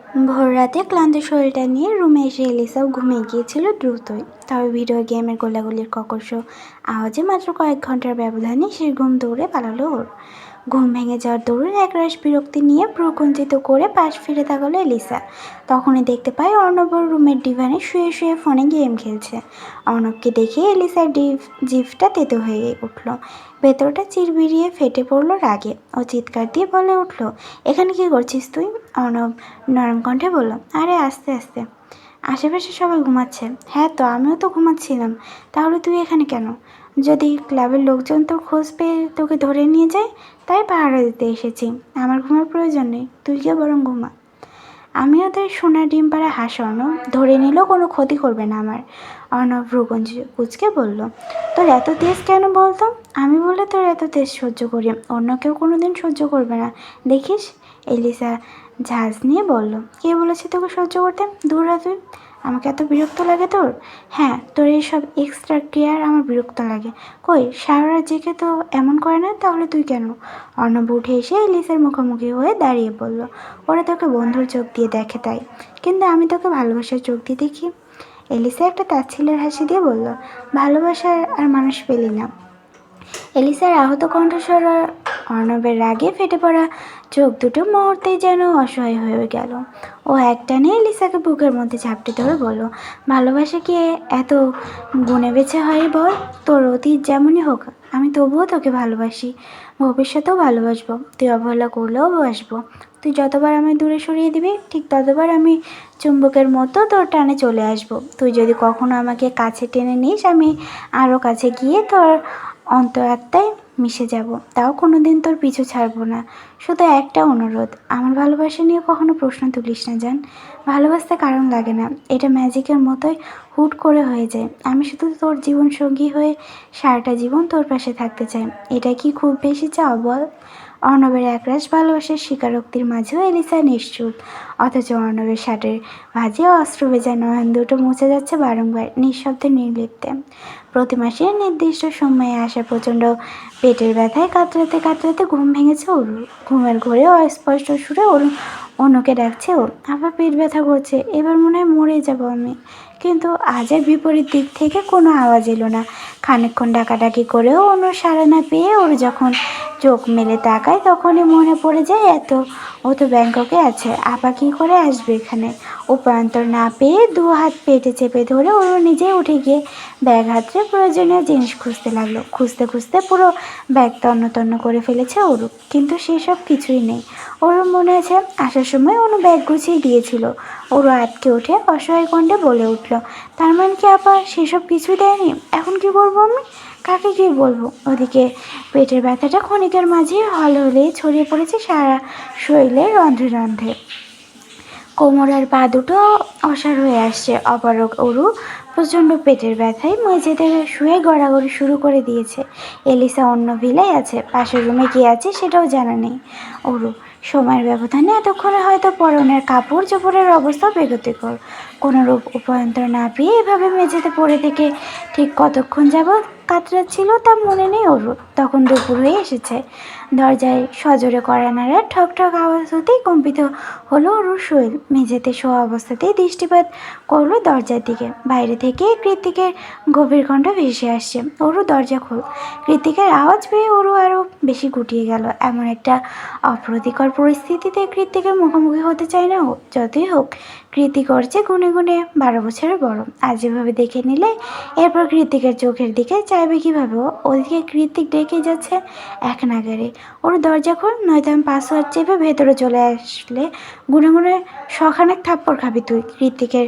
ভোর রাতে ক্লান্ত শরীরটা নিয়ে রুমে এসে এলিসাও ঘুমিয়ে গিয়েছিল দ্রুতই। তবে ভিডিও গেমের গোলাগুলির ককর্ষ আওয়াজে মাত্র কয়েক ঘন্টার ব্যবধানে সে ঘুম দৌড়ে পালালো ওর। ঘুম ভেঙে যাওয়ার দরুন একরাশ বিরক্তি নিয়ে ভ্রুকুঞ্চিত করে পাশ ফিরে তাকালো এলিসা। তখনই দেখতে পায় অর্ণব ওর রুমের ডিভানে শুয়ে শুয়ে ফোনে গেম খেলছে। অর্ণবকে দেখে এলিসার জিভটা তেতো হয়ে উঠল। ভেতরটা চিরবিরিয়ে ফেটে পড়ল রাগে। ও চিৎকার দিয়ে বলে উঠল, এখানে কি করছিস তুই? অর্ণব নরম কণ্ঠে বলল, আরে আস্তে আস্তে, আশেপাশে সবাই ঘুমাচ্ছে। হ্যাঁ তো আমিও তো ঘুমাচ্ছিলাম। তাহলে তুই এখানে কেন? যদি ক্লাবের লোকজন তোর খোঁজ পেয়ে তোকে ধরে নিয়ে যায়, তাই পাহারা দিতে এসেছি। আমার ঘুমের প্রয়োজন নেই, তুই গিয়ে বরং ঘুমা। আমি ওদের সোনার ডিম পাড়া হাঁস অর্ণব, ধরে নিলেও কোনো ক্ষতি করবে না আমার। অর্ণব ভ্রুকুঞ্চ কুচকে বলল, তোর এত তেজ কেন বলতো? আমি বলে তোর এত তেজ সহ্য করি, অন্য কেউ কোনোদিন সহ্য করবে না, দেখিস। এলিসা ঝাঁজ নিয়ে বলল, কে বলেছে তোকে সহ্য করতে? দূর হ তুই। আমাকে এত বিরক্ত লাগে তোর? হ্যাঁ, তোর এইসব এক্সট্রা কেয়ার আমার বিরক্ত লাগে। কই সারা রাত জেগে তো এমন করে না, তাহলে তুই কেন? অর্ণব উঠে এসে এলিসার মুখোমুখি হয়ে দাঁড়িয়ে বলল, ওরা তোকে বন্ধুর চোখ দিয়ে দেখে তাই, কিন্তু আমি তোকে ভালোবাসার চোখ দিয়ে দেখি। এলিসা একটা তাচ্ছিল্যের হাসি দিয়ে বলল, ভালোবাসার আর মানুষ পেলি না। এলিসার আহত কণ্ঠস্বর আর অর্ণবের রাগে ফেটে পড়া চোখ দুটো মুহূর্তেই যেন অসহায় হয়ে গেল। ও একটানে এলিসাকে বুকের মধ্যে ঝাপটে ধরে বলল, ভালোবাসা কি এত গুণে বেছে হয় বল? তোর অতীত যেমনই হোক, আমি তবুও তোকে ভালোবাসি, ভবিষ্যতেও ভালোবাসবো। তুই অবহেলা করলেও বাসবো। তুই যতবার আমায় দূরে সরিয়ে দিবি, ঠিক ততবার আমি চুম্বকের মতো তোর টানে চলে আসব। তুই যদি কখনো আমাকে কাছে টেনে নিস, আমি আরও কাছে গিয়ে তোর অন্তরাত্মায় মিশে যাব। তাও কোনো দিন তোর পিছু ছাড়বো না। শুধু একটা অনুরোধ, আমার ভালোবাসা নিয়ে কখনো প্রশ্ন তুলিস না জান। ভালোবাসতে কারণ লাগে না, এটা ম্যাজিকের মতোই হুট করে হয়ে যায়। আমি শুধু তোর জীবন সঙ্গী হয়ে সারাটা জীবন তোর পাশে থাকতে চাই। এটা কি খুব বেশি চাও বল? অর্ণবের একরাশ ভালোবাসার স্বীকারোক্তির মাঝেও এলিসা নিশ্চুপ। অথচ অর্ণবের শার্টের ভাঁজে অস্ত্র ভেজা নয়ন দুটো মুছে যাচ্ছে বারংবার, নিঃশব্দে নির্লিপ্তে। প্রতি মাসে নির্দিষ্ট সময়ে আসা প্রচণ্ড পেটের ব্যথায় কাতরাতে কাতরাতে ঘুম ভেঙেছে অরুর। ঘুমের ঘোরে অস্পষ্ট সুরে অনুকে ডাকছে ও, আবার পেট ব্যথা করছে, এবার মনে হয় মরে যাব আমি। কিন্তু আজের বিপরীত দিক থেকে কোনো আওয়াজ এলো না। খানিকক্ষণ ডাকাডাকি করেও অনুর সাড়া না পেয়ে ওর যখন চোখ মেলে তাকায়, তখনই মনে পড়ে যায় ও তো ব্যাংককে আছে, আপা কী করে আসবে এখানে? উপায়ন্তর না পেয়ে দু হাত পেটে চেপে ধরে ওর নিজেই উঠে গিয়ে ব্যাগ হাতড়ে প্রয়োজনীয় জিনিস খুঁজতে লাগলো। খুঁজতে খুঁজতে পুরো ব্যাগ তন্ন তন্ন করে ফেলেছে ওরু, কিন্তু সেসব কিছুই নেই। ওরও মনে আছে আসার সময় অনু ব্যাগ গুছিয়ে দিয়েছিল। ওরও আটকে উঠে অসহায় কণ্ঠে বলে উঠল, তার মানে কি আপা সেসব কিছুই দেয়নি? এখন কি করবো আমি? কাকে গিয়ে বলবো? ওদিকে পেটের ব্যথাটা ক্ষণিকের মাঝে হলেই ছড়িয়ে পড়েছে সারা শরীরে রন্ধ্রে রন্ধ্রে। কোমর আর পা দুটো অসাড় হয়ে আসছে। অপারগ অরু প্রচণ্ড পেটের ব্যথায় মেঝেতে শুয়ে গড়াগড়ি শুরু করে দিয়েছে। এলিসা অন্য ভিলায় আছে, পাশের রুমে কি আছে সেটাও জানা নেই অরু। সময়ের ব্যবধানে এতক্ষণে হয়তো পরনের কাপড় চোপড়ের অবস্থা বেগতিকর। কোনোরূপ উপায়ন্তর না পেয়ে এভাবে মেঝেতে পড়ে থেকে ঠিক কতক্ষণ যাবৎ কাতরাচ্ছিল তা মনে নেই ওর। তখন দুপুর হয়ে এসেছে। দরজায় সজোরে কড়া নাড়ার ঠক ঠক আওয়াজ হতেই কম্পিত হলো ওর শরীর। মেঝেতে শোয়া অবস্থাতেই দৃষ্টিপাত করলো দরজার দিকে। বাইরে থেকে কৃত্তিকের গভীর কণ্ঠ ভেসে আসছে, ওরও দরজা খোল। কৃত্তিকের আওয়াজ পেয়ে ওরও আরও বেশি গুটিয়ে গেল। এমন একটা অপ্রীতিকর পরিস্থিতিতে কৃত্তিকের মুখোমুখি হতে চায় না ও। যতই হোক কৃত্তিক ওর চেয়ে গুনে গুনে 12 বছরের বড়। আজ এভাবে দেখে নিলে এরপর কৃত্তিকের চোখের দিকে চাইবে কীভাবে ও? ওদিকে কৃত্তিক ডেকে যাচ্ছে এক নাগারে, ওর দরজা খোল, নয়তো আমি পাসওয়ার্ড চেপে ভেতরে চলে আসলে গুনে গুনে শখানেক থাপ্পড় খাবি তুই। কৃত্তিকের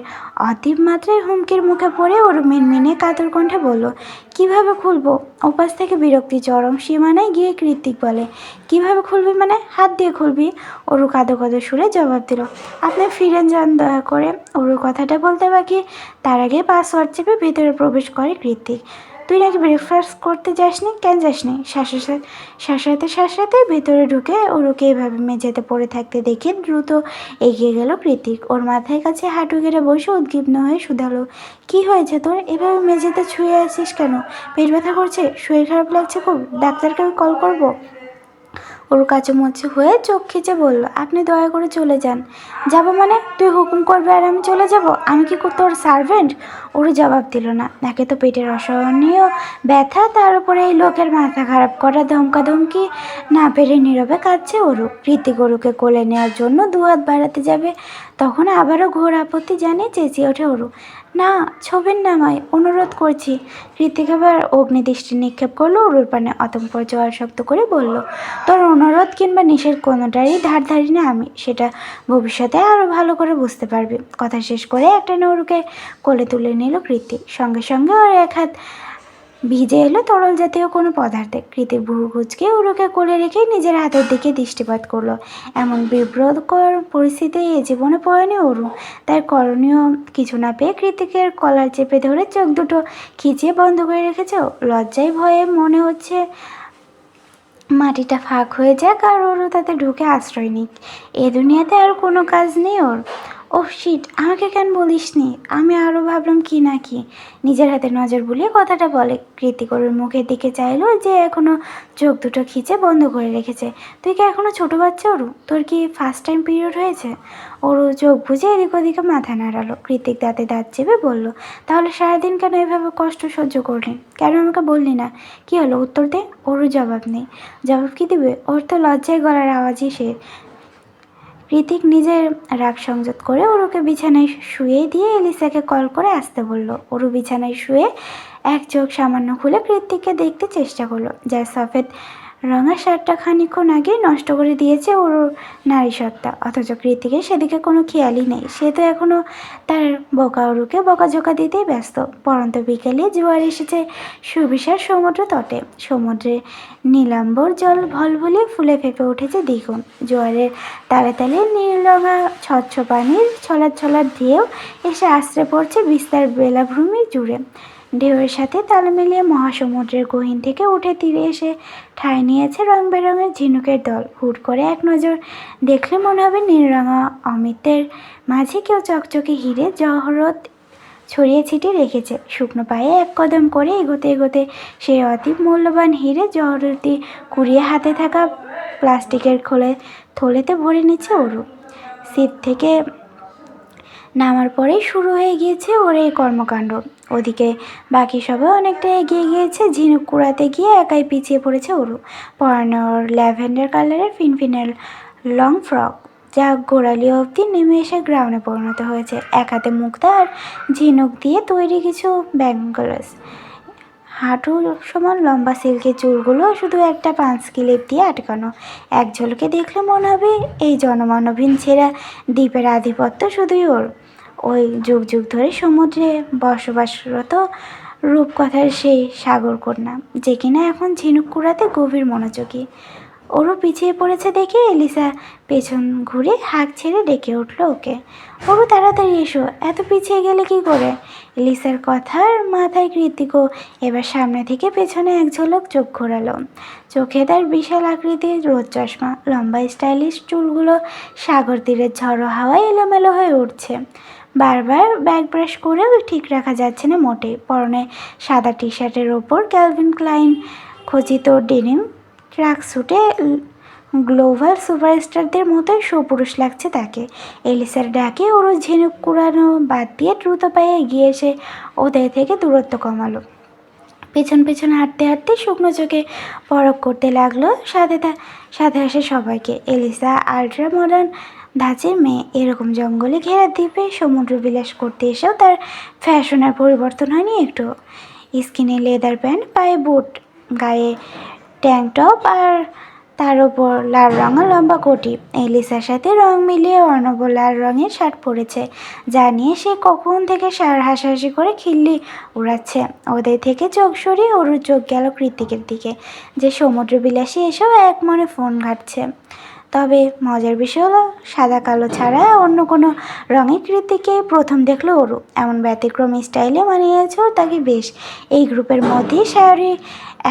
অতীব মাত্রায় হুমকির মুখে পড়ে ওর মিনমিনে কাতর কণ্ঠে বলল, কিভাবে খুলবো? ওপাশ থেকে বিরক্তি চরম সীমানায় গিয়ে কৃত্তিক বলে, কিভাবে খুলবি মানে? হাত দিয়ে খুলবি। ওরু কাঁদো কাঁদো সুরে জবাব দিল, আপনি ফিরেন যান দয়া করে। ওরুর কথাটা বলতে বাকি তার আগে পাসওয়ার্ড চেপে ভেতরে প্রবেশ করে কৃত্তিক। তুই নাকি ব্রেকফাস্ট করতে যাসনি? কেন যাসনি? শাসাতে ভেতরে ঢুকে ওরুকে এভাবে মেঝেতে পড়ে থাকতে দেখে দ্রুত এগিয়ে গেল কৃত্তিক। ওর মাথায় কাছে হাঁটু গেড়ে বসে উদ্বিগ্ন হয়ে শুধালো, কি হয়েছে তোর? এভাবে মেঝেতে ছুঁয়ে আসিস কেন? পেট ব্যথা করছে? শরীর খারাপ লাগছে খুব? ডাক্তারকে কল করবো? ওর কাচুমুচু হয়ে চোখ খিচে বলল, আপনি দয়া করে চলে যান। যাব মানে? তুই হুকুম করবে আর আমি চলে যাব? আমি কি তোর সার্ভেন্ট? ওরও জবাব দিল না। একে তো পেটের অসহনীয় ব্যথা, তার উপরে এই লোকের মাথা খারাপ করা ধমকাধমকি না পেরে নীরবে কাঁদছে ওরু। ঋতিক ওরুকে কোলে নেওয়ার জন্য দুহাত বাড়াতে যাবে, তখন আবারও ঘোর আপত্তি জানিয়ে চেঁচিয়ে ওঠে ওরু, না ছবেন না আমায়, অনুরোধ করছি। ঋতিক এবার অগ্নিদৃষ্টি নিক্ষেপ করলো ওরুর পানে, অতঃপর জোয়ার শক্ত করে বলল, তোর অনুরোধ কিংবা নিষেধ কোনোটারই ধার ধারি না আমি, সেটা ভবিষ্যতে আরও ভালো করে বুঝতে পারবি। কথা শেষ করে একটা ওরুকে কোলে তুলে নিল কৃতি। সঙ্গে সঙ্গে ওর এক হাত ভিজে এলো তরল জাতীয় কোনো পদার্থে। কৃতির ভুরু কুঁচকে ওরুকে কোলে রেখেই নিজের হাতের দিকে দৃষ্টিপাত করলো। এমন বিব্রতকর পরিস্থিতি এ জীবনে পড়েনি ওরু। তাই করণীয় কিছু না পেয়ে কৃতিকের কলার চেপে ধরে চোখ দুটো খিচিয়ে বন্ধ করে রেখেছে। লজ্জায় ভয়ে মনে হচ্ছে মাটিটা ফাঁক হয়ে যাক আর ওরও তাতে ঢুকে আশ্রয় নিক। এ দুনিয়াতে আর কোনো কাজ নেই ওর। ওহ শিট, আমাকে কেন বলিসনি? আমি আরও ভাবলাম কি না কি। নিজের হাতে নজর বুলিয়ে কথাটা বলে। কৃতিক ওর মুখের দিকে চাইলো, যে এখনও চোখ দুটো খিচে বন্ধ করে রেখেছে। তুই কি এখনও ছোটো বাচ্চা ওরু? তোর কি ফার্স্ট টাইম পিরিয়ড হয়েছে? ওরু চোখ বুঝে এদিক ওদিকে মাথা নাড়ালো। কৃতিক দাঁতে দাঁত চেপে বলল, তাহলে সারাদিন কেন এভাবে কষ্ট সহ্য করলি? কেন আমাকে বললি না? কি হলো উত্তর দে। ওরও জবাব নেই। জবাব কি দিবে? ওর তো লজ্জায় গলার আওয়াজই সে। ঋতিক নিজের রাগ সংযত করে ওরুকে বিছানায় শুয়ে দিয়ে এলিসাকে কল করে আসতে বলল। ওরু বিছানায় শুয়ে এক চোখ সামান্য খুলে কৃতিককে দেখতে চেষ্টা করলো, যার সফেদ রঙা শার্টটা খানিকক্ষণ আগে নষ্ট করে দিয়েছে ওর নারীসত্তা। অথচ কৃতিকের সেদিকে কোনো খেয়ালই নেই। সে তো এখনও তার বোকা ওরুকে বকাঝোকা দিতেই ব্যস্ত। পরন্ত বিকেলে জোয়ার এসেছে সুবিশাল সমুদ্র তটে। সমুদ্রে নীলাম্বর জল ভলভলিয়ে ফুলে ফেঁপে উঠেছে দ্বিগুণ। জোয়ারের তালে তালে নীলরঙা স্বচ্ছ পানির ছলাৎ ছলাৎ ঢেউ এসে আশ্রে পড়ছে বিস্তার বেলাভূমি জুড়ে। ঢেউয়ের সাথে তাল মিলিয়ে মহাসমুদ্রের গহীন থেকে উঠে তীরে এসে ঠাঁই নিয়েছে রং বেরঙের ঝিনুকের দল। হুট করে এক নজর দেখলে মনে হবে নীলরঙা অমৃতের মাঝে কেউ চকচকে হিরে জহরত ছড়িয়ে ছিটিয়ে রেখেছে। শুকনো পায়ে এক কদম করে এগোতে এগোতে সেই অতি মূল্যবান হিরে জহরতি কুড়িয়ে হাতে থাকা প্লাস্টিকের থলেতে ভরে নিচ্ছে ওরু। সিট থেকে নামার পরেই শুরু হয়ে গিয়েছে ওর এই কর্মকাণ্ড। ওদিকে বাকি সবাই অনেকটা এগিয়ে গিয়েছে। ঝিনুক কুড়াতে গিয়ে একাই পিছিয়ে পড়েছে ওরু। পরানো ওর ল্যাভেন্ডার কালারের ফিনফিনের লং ফ্রক, যা গোড়ালি অবধি নেমে এসে গ্রাউন্ডে পরিণত হয়েছে। এক হাতে মুক্তা আর ঝিনুক দিয়ে তৈরি কিছু ব্যাঙ্গলস। হাঁটু সমান লম্বা সিল্কের চুলগুলো শুধু একটা পাঁচ ক্লিপ দিয়ে আটকানো। এক ঝলকে দেখলে মনে হবে এই জনমানবহীন ছেঁড়া দ্বীপের আধিপত্য শুধুই ওর। ওই যুগ যুগ ধরে সমুদ্রে বসবাসরত রূপকথার সেই সাগরকন্যা, যে কিনা এখন ঝিনুক কুড়াতে গভীর মনোযোগী। ওরও পিছিয়ে পড়েছে দেখে এলিসা পেছন ঘুরে হাঁক ছেড়ে ডেকে উঠল ওকে, ওরও তাড়াতাড়ি এসো, এত পিছিয়ে গেলে কি করে? এলিসার কথার মাথায় কৃতিকও এবার সামনে থেকে পেছনে এক ঝলক চোখ ঘোরালো। চোখে তার বিশাল আকৃতির রোদ চশমা, লম্বা স্টাইলিশ চুলগুলো সাগর তীরের ঝড়ো হাওয়ায় এলোমেলো হয়ে উঠছে। বারবার ব্যাক ব্রাশ করেও ঠিক রাখা যাচ্ছে না মোটেই। পরনে সাদা টি শার্টের ওপর ক্যালভিন ক্লাইন খচিত ডেনিম ট্রাক স্যুটে গ্লোবাল সুপারস্টারদের মতোই সুপুরুষ লাগছে তাকে। এলিসার ডাকে ওরও ঝিনুক কুড়ানো বাদ দিয়ে দ্রুত পায়ে এগিয়ে এসে ওদের থেকে দূরত্ব কমালো। পেছন পেছন হাঁটতে হাঁটতে শুকনো চোখে পরখ করতে লাগলো সাথে আসে সবাইকে। এলিসা আল্ট্রা মডার্ন ধাঁচের মেয়ে। এরকম জঙ্গলে ঘেরা দ্বীপে সমুদ্র বিলাস করতে এসেও তার ফ্যাশনের পরিবর্তন হয়নি একটু। স্কিনে লেদার প্যান্ট, পায়ে বুট, গায়ে ট্যাঙ্ক টপ আর তার ওপর লাল রঙের লম্বা কোটি। এলিসার সাথে রং মিলিয়ে অর্ণব লাল রঙের শার্ট পরেছে, যা নিয়ে সে কখন থেকে হাসাহাসি করে খিল্লি উড়াচ্ছে। ওদের থেকে চোখ সরিয়ে ওরুর চোখ গেল কৃতিকের দিকে, যে সমুদ্র বিলাসী এসেও এক মনে ফোন ঘাটছে। তবে মজার বিষয় হলো সাদা কালো ছাড়া অন্য কোনো রঙের কৃতিকে প্রথম দেখলো ওরু। এমন ব্যতিক্রম স্টাইলে মানিয়েছে তাকে বেশ। এই গ্রুপের মধ্যেই শায়রি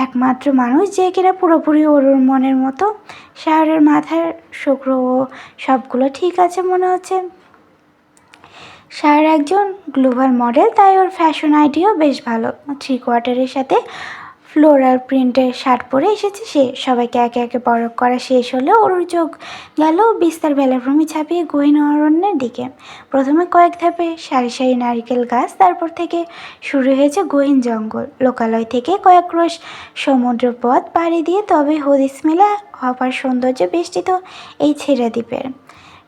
একমাত্র মানুষ যে কিনা পুরোপুরি ওরুর মনের মতো। শায়রের মাথার শুক্র ও সবগুলো ঠিক আছে মনে হচ্ছে। শায়র একজন গ্লোবাল মডেল, তাই ওর ফ্যাশন আইডিয়াও বেশ ভালো। 3/4-এর সাথে ফ্লোরাল প্রিন্টের শার্ট পরে এসেছে সে। সবাইকে একে একে পরখ করা শেষ হলে ওর চোখ গেল বিস্তার বেলাভূমি ছাপিয়ে গহীন অরণ্যের দিকে। প্রথমে কয়েক ধাপে সারি সারি নারিকেল গাছ, তারপর থেকে শুরু হয়েছে গহীন জঙ্গল। লোকালয় থেকে কয়েক ক্রোশ সমুদ্র পথ পাড়ি দিয়ে তবে হদিস মেলা অপার সৌন্দর্য বেষ্টিত এই ছেড়া দ্বীপের।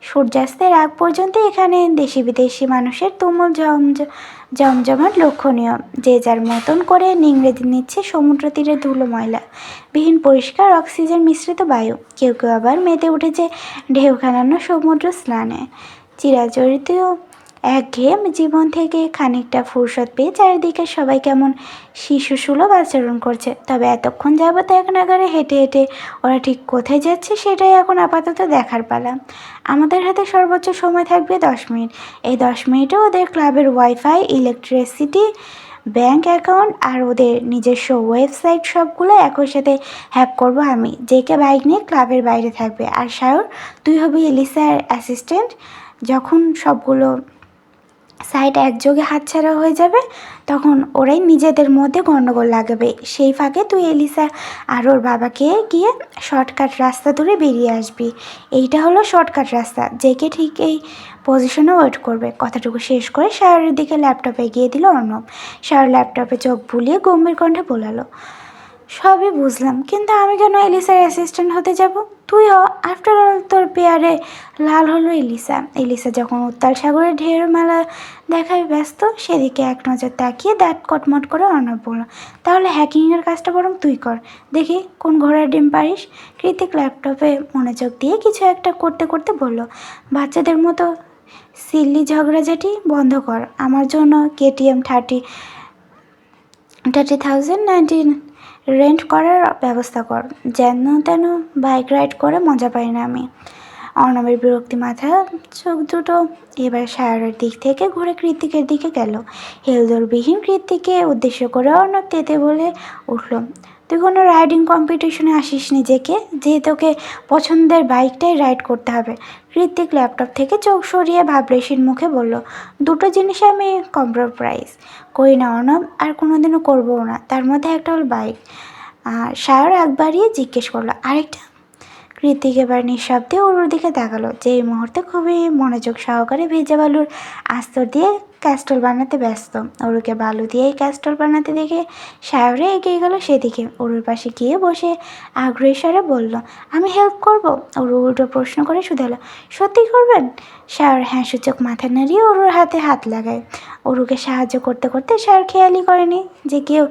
সূর্যাস্তের আগ পর্যন্ত এখানে দেশি বিদেশি মানুষের তুমুল জমজমাট লক্ষণীয়। যে যার মতন করে নিংড়ে নিচ্ছে সমুদ্র তীরে ধুলো ময়লা বিহীন পরিষ্কার অক্সিজেন মিশ্রিত বায়ু। কেউ কেউ আবার মেতে উঠেছে ঢেউ খেলানো সমুদ্র স্নানে। চিরাচরিত একঘেয়ে জীবন থেকে খানিকটা ফুরসত পেয়ে চারিদিকে সবাই কেমন শিশুসুলভ আচরণ করছে। তবে এতক্ষণ যাবত এক নাগারে হেঁটে হেঁটে ওরা ঠিক কোথায় যাচ্ছে সেটাই এখন আপাতত দেখার পালা। আমাদের হাতে সর্বোচ্চ সময় থাকবে 10 মিনিট। এই 10 মিনিটে ওদের ক্লাবের ওয়াইফাই, ইলেকট্রিসিটি, ব্যাংক অ্যাকাউন্ট আর ওদের নিজস্ব ওয়েবসাইট সবগুলো একই সাথে হ্যাক করব আমি। জেকে বাইক নিয়ে ক্লাবের বাইরে থাকবে, আর সায়র তুই হবি এলিসার অ্যাসিস্ট্যান্ট। যখন সবগুলো সাইট একযোগে হাতছাড়া হয়ে যাবে তখন ওরাই নিজেদের মধ্যে গণ্ডগোল লাগাবে। সেই ফাঁকে তুই এলিসা আর ওর বাবাকে গিয়ে শর্টকাট রাস্তা ধরে বেরিয়ে আসবি। এইটা হলো শর্টকাট রাস্তা। জেকে ঠিক এই পজিশনে ওয়েট করবে। কথাটুকু শেষ করে শায়রের দিকে ল্যাপটপ এগিয়ে দিল অর্ণব। শায়র ল্যাপটপে চোখ বুলিয়ে গম্ভীর কণ্ঠে বলালো, সবই বুঝলাম, কিন্তু আমি কেন এলিসার অ্যাসিস্ট্যান্ট হতে যাব? তুই হ। আফটার অল তোর পেয়ারে লাল হলো এলিসা। এলিসা যখন উত্তাল সাগরের ঢেউয়ের মেলা দেখায় ব্যস্ত, সেদিকে এক নজর তাকিয়ে দাঁত কটমট করে অর্ণব বলল, তাহলে হ্যাকিংয়ের কাজটা বরং তুই কর। দেখি কোন ঘোড়ার ডিম পারিস। কৃতিক ল্যাপটপে মনোযোগ দিয়ে কিছু একটা করতে করতে বলল, বাচ্চাদের মতো সিল্লি ঝগড়াঝাটি বন্ধ কর। আমার জন্য KTM 30,019 রেন্ট করার ব্যবস্থা কর। যেন তেন বাইক রাইড করে মজা পাই না আমি। অর্ণবের বিরক্তি মাথা চোখ দুটো এবার শায়রের দিক থেকে ঘুরে কৃতিকের দিকে গেল। হেলদোলবিহীন কৃতিককে উদ্দেশ্য করে অর্ণব তেতে বলে উঠল, তুই কোনো রাইডিং কম্পিটিশনে আসিস নিজেকে যে তোকে পছন্দের বাইকটাই রাইড করতে হবে। কৃতিক ল্যাপটপ থেকে চোখ সরিয়ে ভাবলেশীর মুখে বলল, দুটো জিনিস আমি কম্প্রোমাইজ করি না অর্ণব, আর কোনোদিনও করবও না। তার মধ্যে একটা হলো বাইক। শায়র আগ বাড়িয়ে জিজ্ঞেস করলো, আরেকটা? কৃতিক এবার নিঃশব্দে ওর দিকে তাকালো, যে এই মুহূর্তে খুবই মনোযোগ সহকারে ভেজা বালুর আস্তর দিয়ে ক্যাস্টল বানাতে ব্যস্ত। ওরুকে বালু দিয়েই ক্যাস্টল বানাতে দেখে শায়রে এগিয়ে গেল সেদিকে। ওরুর পাশে গিয়ে বসে আগ্রহী স্বরে বলল, আমি হেল্প করব? ওরু উল্টো প্রশ্ন করে শুধালো, সত্যি করবেন? শায়র হ্যাঁ সূচক মাথা নাড়িয়ে ওরুর হাতে হাত লাগায়। ওরুকে সাহায্য করতে করতে শায়র খেয়ালই করেনি যে কেউ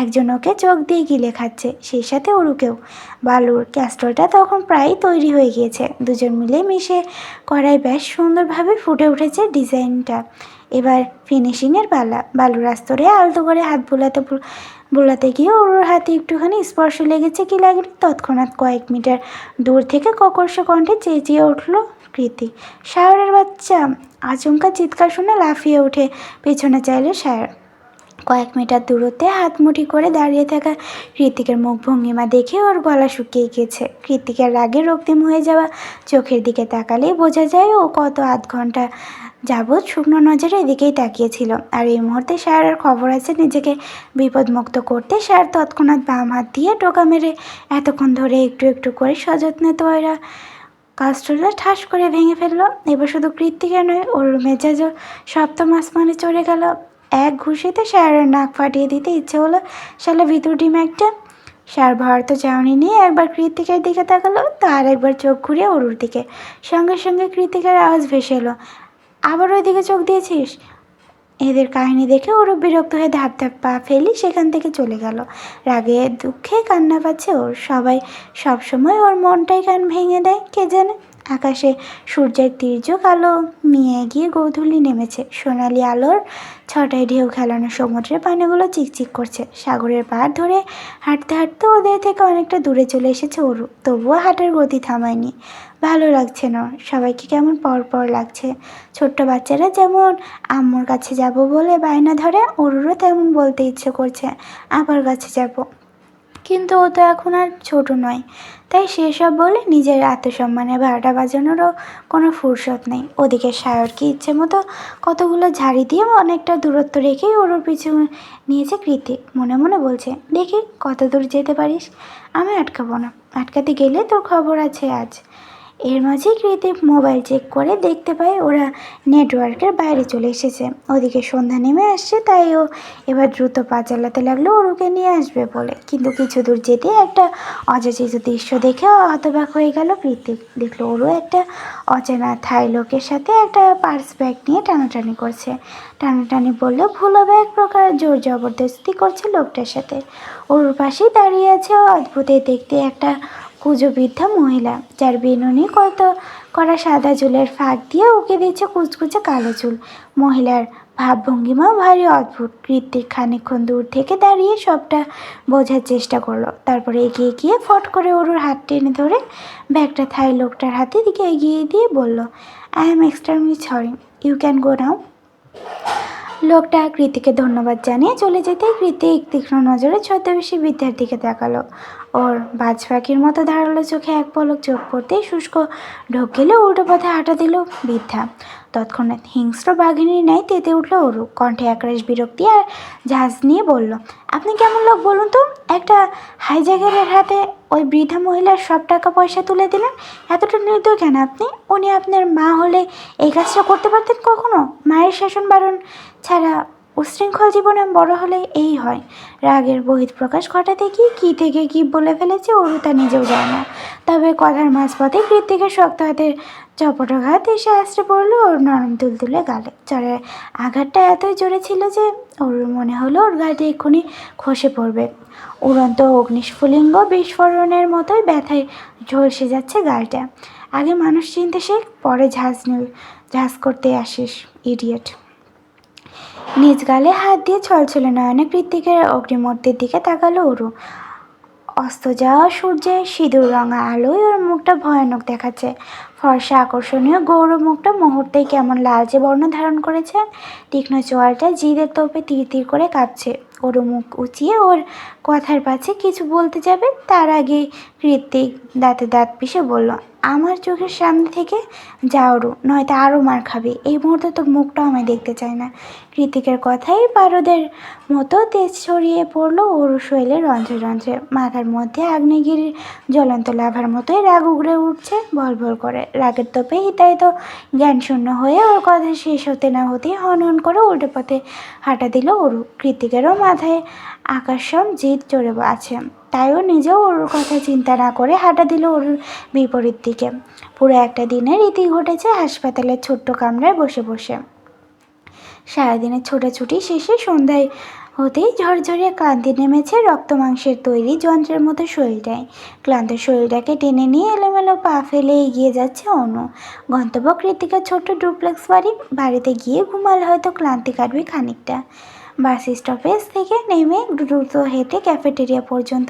একজন ওকে চোখ দিয়ে গিলে খাচ্ছে, সেই সাথে ওরুকেও। বালুর ক্যাস্টলটা তখন প্রায় তৈরি হয়ে গিয়েছে। দুজন মিলে মিশে করায় বেশ সুন্দরভাবে ফুটে উঠেছে ডিজাইনটা। এবার ফিনিশিংয়ের পালা। বালুর আস্তরে আলতো করে হাত বোলাতে গিয়ে ওর হাতে একটুখানি স্পর্শ লেগেছে কি লাগেনি। তৎক্ষণাৎ কয়েক মিটার দূর থেকে ককর্ষ কণ্ঠে চেঁচিয়ে উঠল কৃতি, শায়রের বাচ্চা! আচমকা চিৎকার শুনে লাফিয়ে উঠে পেছনে চাইলে শায়র। কয়েক মিটার দূরত্বে হাত মুঠি করে দাঁড়িয়ে থাকা কৃতিকের মুখ ভঙ্গিমা দেখে ওর গলা শুকিয়ে গিয়েছে। কৃতিকের রাগে রক্তিম হয়ে যাওয়া চোখের দিকে তাকালেই বোঝা যায় ও কত আধ ঘন্টা যাবৎ শুকনো নজরে এদিকেই তাকিয়েছিল। আর এই মুহূর্তে শায়রের খবর আছে নিজেকে বিপদমুক্ত করতে। শায়র তৎক্ষণাৎ বাম হাত দিয়ে টোকা মেরে এতক্ষণ ধরে একটু একটু করে সযত্নে তৈরা কাস্টলটা ঠাস করে ভেঙে ফেললো। এবার শুধু কৃতিকের নয়, ওর মেজাজও সপ্তম আসমানে চড়ে গেল। এক ঘুষিতে শায়রের নাক ফাটিয়ে দিতে ইচ্ছে হলো। শালা ভিতর ডিম একটা। শায়র ভারত চাউনি নিয়ে একবার কৃতিকের দিকে তাকালো, তার একবার চোখ ঘুরিয়ে ওরুর দিকে। সঙ্গে সঙ্গে কৃতিকের আওয়াজ ভেসে এলো, আবার ওই দিকে চোখ দিয়েছিস? এদের কাহিনী দেখে ওরও বিরক্ত হয়ে ধাপ ধাপ পা ফেলি সেখান থেকে চলে গেল। রাগে দুঃখে কান্না পাচ্ছে ওর। সবাই সবসময় ওর মনটাই কান ভেঙে দেয় কে জানে। আকাশে সূর্যের তির্যক আলো মিয়ে গিয়ে গোধূলি নেমেছে। সোনালি আলোর ছটায় ঢেউ খেলানো সমুদ্রের পানিগুলো চিকচিক করছে। সাগরের পাড় ধরে হাঁটতে হাঁটতে ওদের থেকে অনেকটা দূরে চলে এসেছে ওরু। তবুও হাঁটার গতি থামায়নি। ভালো লাগছে না, সবাইকে কেমন পর লাগছে। ছোট্ট বাচ্চারা যেমন আম্মুর কাছে যাব বলে বায়না ধরে, ওরুরও তেমন বলতে ইচ্ছে করছে আবার কাছে যাব। কিন্তু ও তো এখন আর ছোট নয়, তাই সেসব বলে নিজের আত্মসম্মানে বারোটা বাজানোরও কোনো ফুরসত নেই। ওদিকে সায়রকে ইচ্ছে মতো কতগুলো ঝাড়ি দিয়ে অনেকটা দূরত্ব রেখেই ওর পিছু নিয়েছে কৃতিক। মনে মনে বলছে, দেখি কত দূর যেতে পারিস, আমি আটকাবো না, আটকাতে গেলে তোর খবর আছে আজ। এর মাঝে কৃতিক মোবাইল চেক করে দেখতে পায় ওরা নেটওয়ার্কের বাইরে চলে এসেছে। ওদিকে সন্ধ্যা নেমে আসছে, তাই ও এবার দ্রুত পা চালাতে লাগলো ওরুকে নিয়ে আসবে বলে। কিন্তু কিছু দূর যেতে একটা অযাচিত দৃশ্য দেখে হতবাক হয়ে গেল কৃতিক। দেখলো ওরও একটা অচেনা থাই লোকের সাথে একটা পার্স ব্যাগ নিয়ে টানাটানি করছে। টানাটানি বললেও ভুল হবে, এক প্রকার জোর জবরদস্তি করছে লোকটার সাথে। ওর পাশেই দাঁড়িয়ে আছে অদ্ভুত দেখতে একটা কুঁজো বৃদ্ধা মহিলা, যার বিনুনি কত করা সাদা চুলের ফাঁক দিয়ে উকে দিচ্ছে কুচকুচে কালো চুল। মহিলার ভাবভঙ্গিমাও ভারী অদ্ভুত। কৃতিক খানিকক্ষণ দূর থেকে দাঁড়িয়ে সবটা বোঝার চেষ্টা করলো, তারপরে এগিয়ে গিয়ে ফট করে ওর হাত টেনে ধরে ব্যাগটা থাই লোকটার হাতে দিকে এগিয়ে দিয়ে বলল, I am extremely sorry, you can go now. লোকটা কৃতিকে ধন্যবাদ জানিয়ে চলে যেতেই কৃতিক তীক্ষ্ণ নজরে ছদ্মবেশী বৃদ্ধার দিকে তাকালো। ওর বাজ পাখির মতো ধারালো চোখে এক পলক চোখ পড়তেই শুষ্ক ঢোক গেলে উল্টো পথে হাঁটা দিল বৃদ্ধা। তৎক্ষণাৎ হিংস্র বাঘিনীর ন্যায় তেতে উঠল ওরু, কণ্ঠে একরাশ বিরক্তি আর ঝাঁজ নিয়ে বলল, আপনি কেমন লোক বলুন তো? একটা হাইজ্যাকারের হাতে ওই বৃদ্ধা মহিলার সব টাকা পয়সা তুলে দিলেন। এতটা নির্দয় কেন আপনি? উনি আপনার মা হলে এই কাজটা করতে পারতেন কখনো? মায়ের শাসন বারণ ছাড়া উশৃঙ্খল জীবনে বড় হলে এই হয়। রাগের বহিঃপ্রকাশ ঘটাতে গিয়ে কী থেকে কী বলে ফেলেছে ওরু তা নিজেও যায় না। তবে কথার মাঝপথে কৃতিকের শক্ত হাতের চপটাঘাত এসে আছড়ে পড়লো ওর নরম তুলতুলে গালে। চড়ের আঘাতটা এতই জোরে ছিল যে ওর মনে হলো ওর গাড়ি এক্ষুনি খসে পড়বে। উড়ন্ত অগ্নিস্ফুলিঙ্গ বিস্ফোরণের মতোই ব্যথায় ঝলসে যাচ্ছে গালটা। আগে মানুষ চিনতে শেখ, পরে ঝাঁজ করতে আসিস, ইডিয়েট। নিজ গালে হাত দিয়ে ছলছলে নয়নে কৃতিকের অগ্নিমূর্তির দিকে তাকালো ওরু। অস্ত যাওয়া সূর্যের সিঁদুর রঙা আলোয় ওর মুখটা ভয়ানক দেখাচ্ছে। ফর্সা আকর্ষণীয় গৌর মুখটা মুহূর্তেই কেমন লালচে বর্ণ ধারণ করেছে। তীক্ষ্ণ চোয়ালটা জিদের তোপে তীর তীর করে কাঁপছে। ওরু মুখ উঁচিয়ে ওর কথার পাছে কিছু বলতে যাবে, তার আগে কৃতিক দাঁতে দাঁত পিষে বলল, আমার চোখের সামনে থেকে যা ওরু, নয়তো আরও মার খাবি। এই মুহূর্তে তোর মুখটাও আমি দেখতে চাই না। কৃতিকের কথাই পারদের মতো তেজ ছড়িয়ে পড়লো ওর শৈলের রন্ধ্রে রন্ধ্রে। মাথার মধ্যে আগ্নেয়গিরির জ্বলন্ত লাভার মতোই রাগ উগড়ে উঠছে ভল ভল করে। রাগের তোপে হিতায়িত জ্ঞানশূন্য হয়ে ওর কথা শেষ হতে না হতেই হন হন করে উল্টো পথে হাঁটা দিল ওরু। কৃতিকেরও মাথায় আকাশম জিদ চড়ে আছে, তাই ও নিজেও ওর কথা চিন্তা না করে হাঁটা দিল ওর বিপরীত দিকে। পুরো একটা দিনের রীতি ঘটেছে হাসপাতালের ছোট্ট কামরায় বসে বসে। সারাদিনের ছোটাছুটি শেষে সন্ধ্যায় হতেই ঝরঝরিয়ে ক্লান্তি নেমেছে রক্ত মাংসের তৈরি যন্ত্রের মতো শরীরটায়। ক্লান্ত শরীরটাকে টেনে নিয়ে এলোমেলো পা ফেলে এগিয়ে যাচ্ছে অনু। গন্তব্য কৃতিকার ছোট্ট ডুপ্লেক্স বাড়ি। বাড়িতে গিয়ে ঘুমালে হয়তো ক্লান্তি কাটবে খানিকটা। বাস স্টপেজ থেকে নেমে দ্রুত হেঁটে ক্যাফেটেরিয়া পর্যন্ত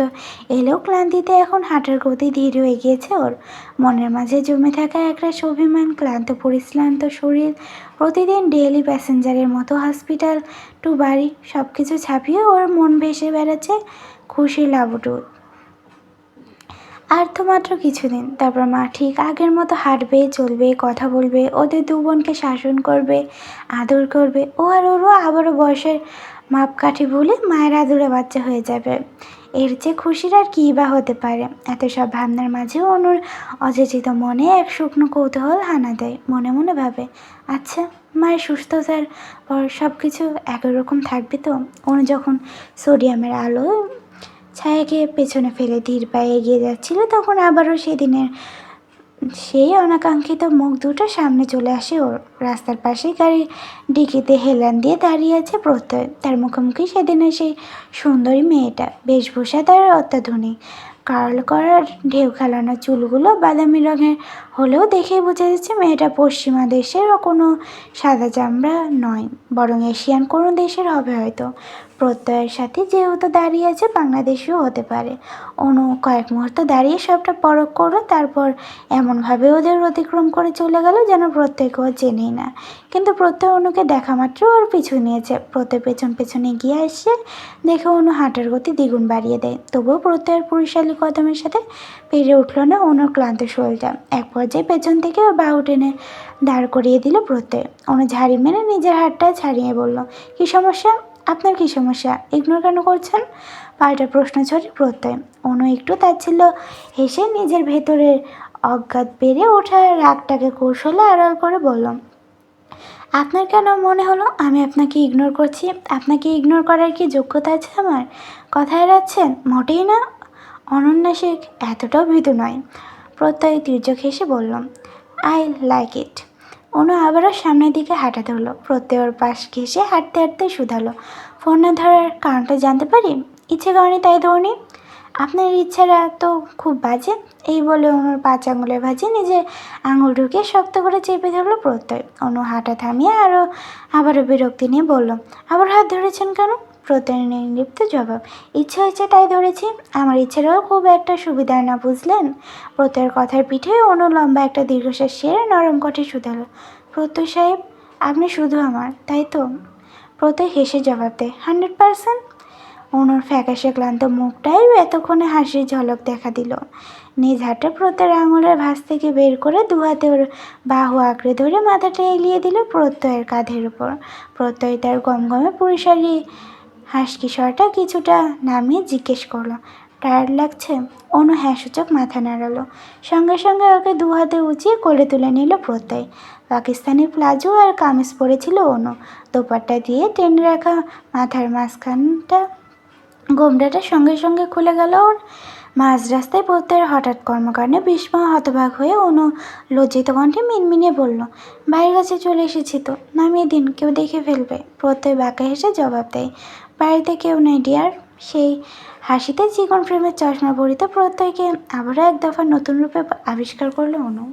এলেও ক্লান্তিতে এখন হাঁটার গতি ধীর হয়ে গিয়েছে ওর। মনের মাঝে জমে থাকা একরাশ অভিমান, ক্লান্ত পরিশ্রান্ত শরীর, প্রতিদিন ডেইলি প্যাসেঞ্জারের মতো হসপিটাল টু বাড়ি, সব কিছু ছাপিয়ে ওর মন ভেসে বেড়াচ্ছে খুশি লাবুটুত। আর তো মাত্র কিছুদিন, তারপর মা ঠিক আগের মতো হাঁটবে, চলবে, কথা বলবে, ওদের দু বোনকে শাসন করবে, আদর করবে। ও আর ওরও আবারও বয়সের মাপকাঠি ভুলে মায়ের আদুরে বাচ্চা হয়ে যাবে। এর চেয়ে খুশির আর কী বা হতে পারে? এত সব ভাবনার মাঝেও অনুর অযাচিত মনে এক শুকনো কৌতূহল হানা দেয়। মনে মনে ভাবে, আচ্ছা মায়ের সুস্থতার পর সব কিছু একই রকম থাকবে তো? অনু যখন সোডিয়ামের আলো ছায়াকে পেছনে ফেলে ধীর পায়ে এগিয়ে যাচ্ছিল, তখন আবারও সেদিনের সেই অনাকাঙ্ক্ষিত মুখ দুটো সামনে চলে আসে ওর। রাস্তার পাশে গাড়ির ডিকিতে হেলান দিয়ে দাঁড়িয়ে আছে প্রত্যয়। তার মুখোমুখি সেদিনের সেই সুন্দরী মেয়েটা। বেশভূষা তার অত্যাধুনিক, কার্ল করার ঢেউ খেলানো চুলগুলো বাদামি রঙের হলেও দেখেই বোঝা যাচ্ছে মেয়েটা পশ্চিমা দেশের কোনো সাদা চামড়া নয়, বরং এশিয়ান কোনো দেশের হবে হয়তো। প্রত্যয়ের সাথে যেহেতু দাঁড়িয়ে আছে, বাংলাদেশিও হতে পারে। অনু কয়েক মুহূর্ত দাঁড়িয়ে সবটা পরখ করলো, তারপর এমনভাবে ওদের অতিক্রম করে চলে গেল যেন প্রত্যয়কে ও চেনেই না। কিন্তু প্রত্যয় অনুকে দেখা মাত্র ওর পিছু নিয়েছে। প্রত্যয় পেছন পেছনে গিয়ে আসছে, দেখে অনু হাঁটার গতি দ্বিগুণ বাড়িয়ে দেয়। তবুও প্রত্যয়ের পুরুষালী কদমের সাথে পেরে উঠল না অনুর ক্লান্ত শরীরটা। এক পর্যায়ে পেছন থেকে ওর বাহু টেনে দাঁড় করিয়ে দিল প্রত্যয়। অনু ঝাড়ি মেরে নিজের হাতটা ছাড়িয়ে বলল, কী সমস্যা? আপনার কী সমস্যা? ইগনোর কেন করছেন? পাল্টা প্রশ্ন ছড়ে প্রত্যয়। অনু একটু তাচ্ছিল্য হেসে নিজের ভেতরের অজ্ঞাত বেড়ে ওঠা রাগটাকে কৌশলে আড়াল করে বলল, আপনার কেন মনে হলো আমি আপনাকে ইগনোর করছি? আপনাকে ইগনোর করার কি যোগ্যতা আছে আমার? কথায় এড়াচ্ছেন? মোটেই না। অনন্যা শেখ এতটাও ভীতু নয়। প্রত্যয় তির্যক হেসে বলল, আই লাইক ইট। অনু আবারও সামনের দিকে হাঁটা ধরল। প্রত্যয় ওর পাশ ঘেঁষে হাঁটতে হাঁটতে শুধালো, ফোন না ধরার কারণটা জানতে পারি? ইচ্ছে করেনি তাই ধরনি। আপনার ইচ্ছারা তো খুব বাজে। এই বলে অনুর 5 আঙুলের ভাঁজে নিজের আঙুল ঢুকিয়ে শক্ত করে চেপে ধরল প্রত্যয়। অনু হাঁটা থামিয়ে আবারও বিরক্তি নিয়ে বলল, আবার হাত ধরেছেন কেন? প্রত্যয়ের নির্লিপ্ত জবাব, ইচ্ছে হয়েছে তাই ধরেছি। আমার ইচ্ছেটাও খুব একটা সুবিধার না, বুঝলেন? প্রত্যয়ের কথার পিঠে অনু লম্বা একটা দীর্ঘশ্বাস সেরে নরম কণ্ঠে শুধালো, প্রত্যয় সাহেব, আপনি শুধু আমার, তাই তো? প্রত্যয় হেসে জবাব দেয়, 100%। অনুর ফ্যাকাশে ক্লান্ত মুখটাই এতক্ষণে হাসির ঝলক দেখা দিল। নিজ হাতে প্রত্যয়ের আঙুলের ভাঁজ থেকে বের করে দু হাতে ওর বাহু আঁকড়ে ধরে মাথাটা এলিয়ে দিল প্রত্যয়ের কাঁধের উপর। প্রত্যয় তার গমগমে পুরুষালী হাসকি স্বরটা কিছুটা নামিয়ে জিজ্ঞেস করলো, টায়ার্ড লাগছে? অনু হ্যাঁ সূচক মাথা নাড়ালো। সঙ্গে সঙ্গে ওকে দু হাতে উঁচিয়ে কোলে তুলে নিল প্রত্যয়। পাকিস্তানি প্লাজো আর কামিজ পরেছিল অনু। দোপাট্টা দিয়ে টেনে রাখা মাথার মাঝখানটা গোমড়াটা সঙ্গে সঙ্গে খুলে গেল ওর। মাঝ রাস্তায় প্রত্যয়ের হঠাৎ কর্মকাণ্ডে বিস্ময় হতবাক হয়ে অনু লজ্জিত কণ্ঠে মিনমিনিয়ে বলল, বাড়ির কাছে চলে এসেছি তো, নামিয়ে দিন, কেউ দেখে ফেলবে। প্রত্যয় বাঁকা হেসে জবাব দেয়, বাড়িতে কেউ নেই ডিয়ার। সেই হাসিতে চিকন ফ্রেমের চশমা পরিত প্রত্যয়কে আবারও এক দফা নতুন রূপে আবিষ্কার করলো অনু।